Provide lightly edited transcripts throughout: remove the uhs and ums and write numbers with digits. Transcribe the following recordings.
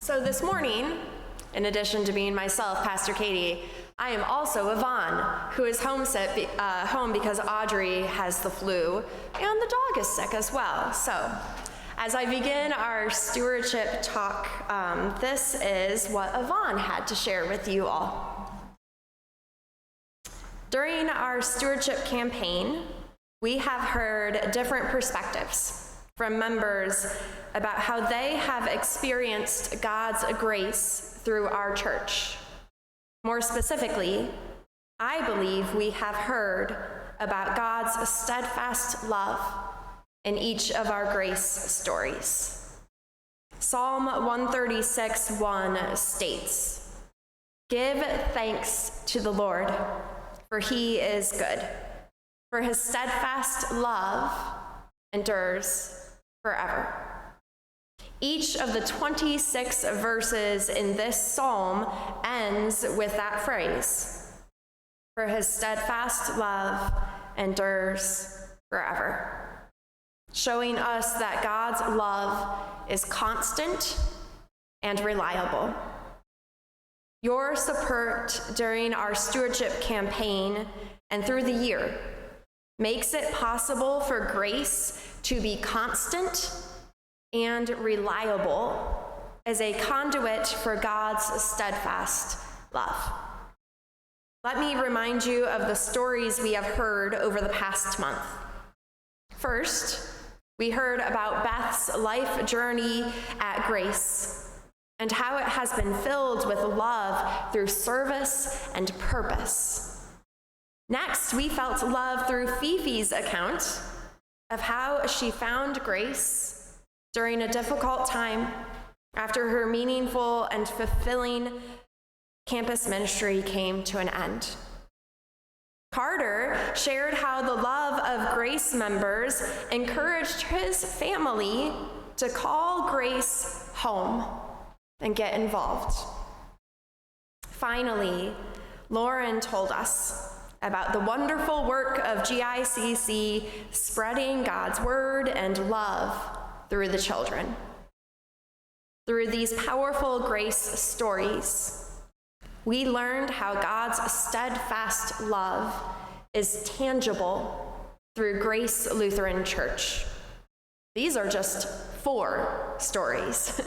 So this morning, in addition to being myself, Pastor Katie, I am also Yvonne, who is home because Audrey has the flu, and the dog is sick as well. So as I begin our stewardship talk, this is what Yvonne had to share with you all. During our stewardship campaign, we have heard different perspectives from members about how they have experienced God's grace through our church. More specifically, I believe we have heard about God's steadfast love in each of our grace stories. Psalm 136:1 states, "Give thanks to the Lord, for he is good, for his steadfast love endures forever." Each of the 26 verses in this psalm ends with that phrase, "For his steadfast love endures forever," showing us that God's love is constant and reliable. Your support during our stewardship campaign and through the year makes it possible for grace to be constant and reliable as a conduit for God's steadfast love. Let me remind you of the stories we have heard over the past month. First, we heard about Beth's life journey at Grace and how it has been filled with love through service and purpose. Next, we felt love through Fifi's account of how she found grace during a difficult time after her meaningful and fulfilling campus ministry came to an end. Carter shared how the love of Grace members encouraged his family to call Grace home and get involved. Finally, Lauren told us about the wonderful work of GICC spreading God's word and love through the children. Through these powerful grace stories, we learned how God's steadfast love is tangible through Grace Lutheran Church. These are just 4 stories.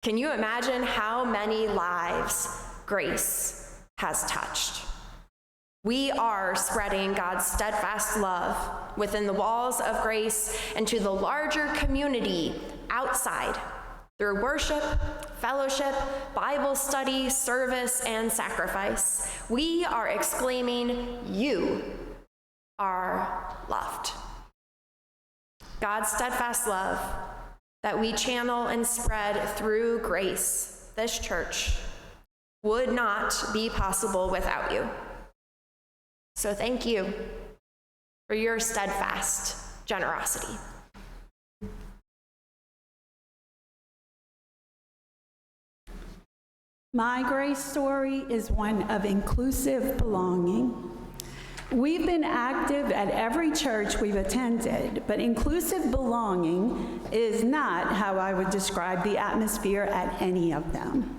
Can you imagine how many lives Grace has touched? We are spreading God's steadfast love within the walls of Grace and to the larger community outside through worship, fellowship, Bible study, service, and sacrifice. We are exclaiming, "You are loved." God's steadfast love that we channel and spread through Grace, this church, would not be possible without you. So thank you for your steadfast generosity. My grace story is one of inclusive belonging. We've been active at every church we've attended, but inclusive belonging is not how I would describe the atmosphere at any of them.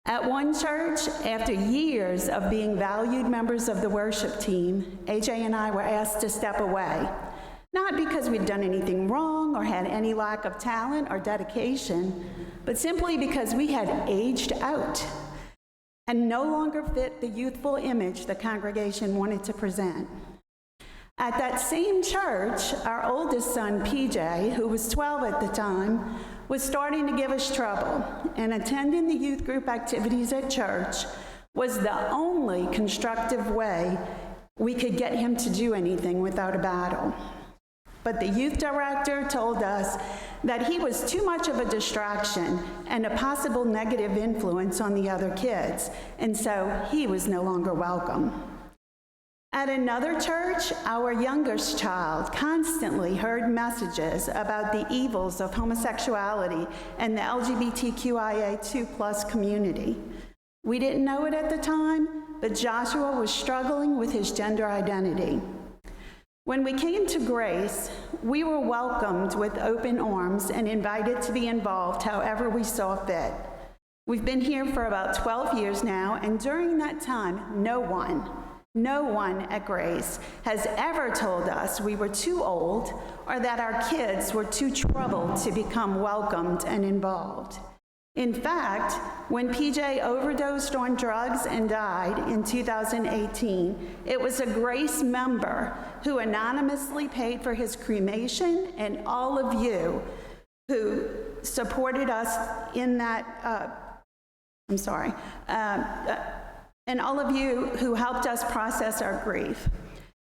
At one church, after years of being valued members of the worship team, AJ and I were asked to step away, not because we'd done anything wrong or had any lack of talent or dedication, but simply because we had aged out and no longer fit the youthful image the congregation wanted to present. At that same church, our oldest son, PJ, who was 12 at the time, was starting to give us trouble, and attending the youth group activities at church was the only constructive way we could get him to do anything without a battle. But the youth director told us that he was too much of a distraction and a possible negative influence on the other kids, and so he was no longer welcome. At another church, our youngest child constantly heard messages about the evils of homosexuality and the LGBTQIA2+ community. We didn't know it at the time, but Joshua was struggling with his gender identity. When we came to Grace, we were welcomed with open arms and invited to be involved however we saw fit. We've been here for about 12 years now, and during that time, no one at Grace has ever told us we were too old or that our kids were too troubled to become welcomed and involved. In fact, when PJ overdosed on drugs and died in 2018, it was a Grace member who anonymously paid for his cremation, and all of you who supported us in that, and all of you who helped us process our grief.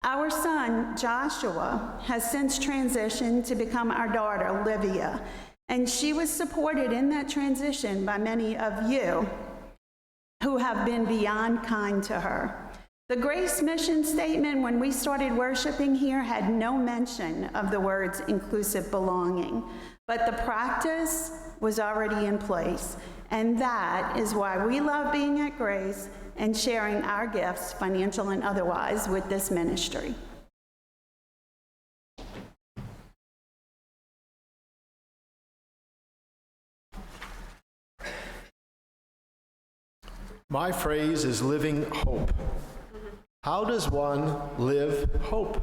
Our son, Joshua, has since transitioned to become our daughter, Olivia, and she was supported in that transition by many of you who have been beyond kind to her. The Grace mission statement when we started worshiping here had no mention of the words inclusive belonging, but the practice was already in place, and that is why we love being at Grace and sharing our gifts, financial and otherwise, with this ministry. My phrase is living hope. How does one live hope?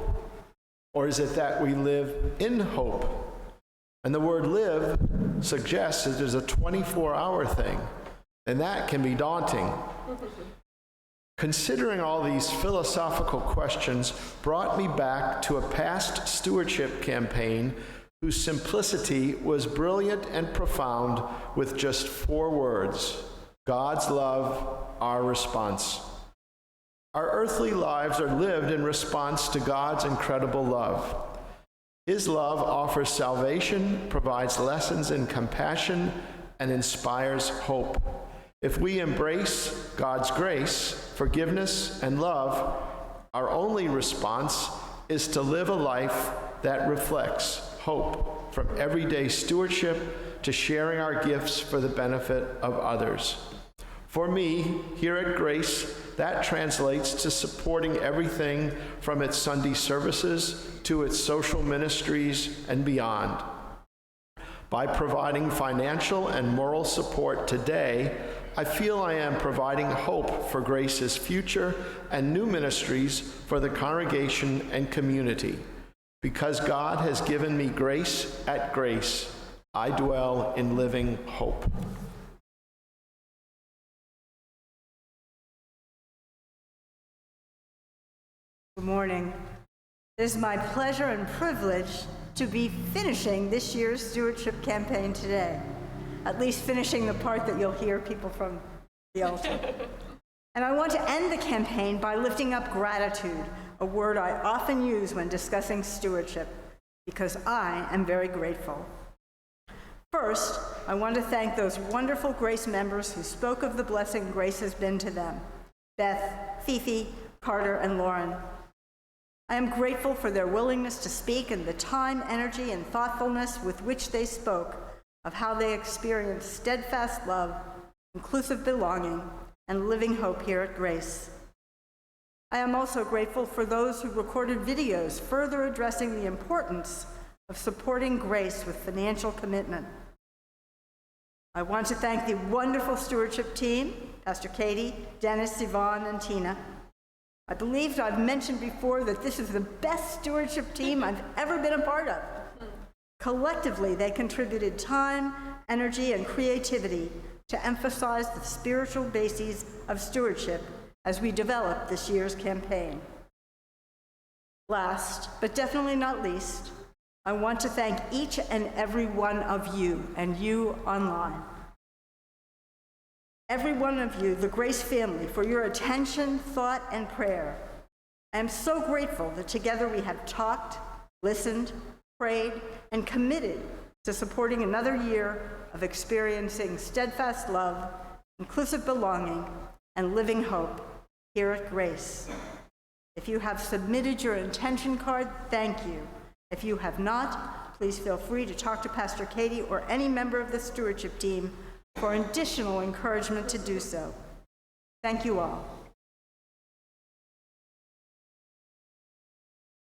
Or is it that we live in hope? And the word live suggests that there's a 24-hour thing, and that can be daunting. Considering all these philosophical questions brought me back to a past stewardship campaign whose simplicity was brilliant and profound with just 4 words: God's love, our response. Our earthly lives are lived in response to God's incredible love. His love offers salvation, provides lessons in compassion, and inspires hope. If we embrace God's grace, forgiveness, and love, our only response is to live a life that reflects hope, from everyday stewardship to sharing our gifts for the benefit of others. For me, here at Grace, that translates to supporting everything from its Sunday services to its social ministries and beyond. By providing financial and moral support today, I feel I am providing hope for Grace's future and new ministries for the congregation and community. Because God has given me grace at Grace, I dwell in living hope. Good morning. It is my pleasure and privilege to be finishing this year's stewardship campaign today, at least finishing the part that you'll hear people from the altar. And I want to end the campaign by lifting up gratitude, a word I often use when discussing stewardship, because I am very grateful. First, I want to thank those wonderful Grace members who spoke of the blessing Grace has been to them: Beth, Fifi, Carter, and Lauren. I am grateful for their willingness to speak and the time, energy, and thoughtfulness with which they spoke of how they experience steadfast love, inclusive belonging, and living hope here at Grace. I am also grateful for those who recorded videos further addressing the importance of supporting Grace with financial commitment. I want to thank the wonderful stewardship team, Pastor Katie, Dennis, Yvonne, and Tina. I believe I've mentioned before that this is the best stewardship team I've ever been a part of. Collectively, they contributed time, energy, and creativity to emphasize the spiritual bases of stewardship as we develop this year's campaign. Last, but definitely not least, I want to thank each and every one of you, and you online. Every one of you, the Grace family, for your attention, thought, and prayer. I am so grateful that together we have talked, listened, prayed, and committed to supporting another year of experiencing steadfast love, inclusive belonging, and living hope here at Grace. If you have submitted your intention card, thank you. If you have not, please feel free to talk to Pastor Katie or any member of the stewardship team for additional encouragement to do so. Thank you all.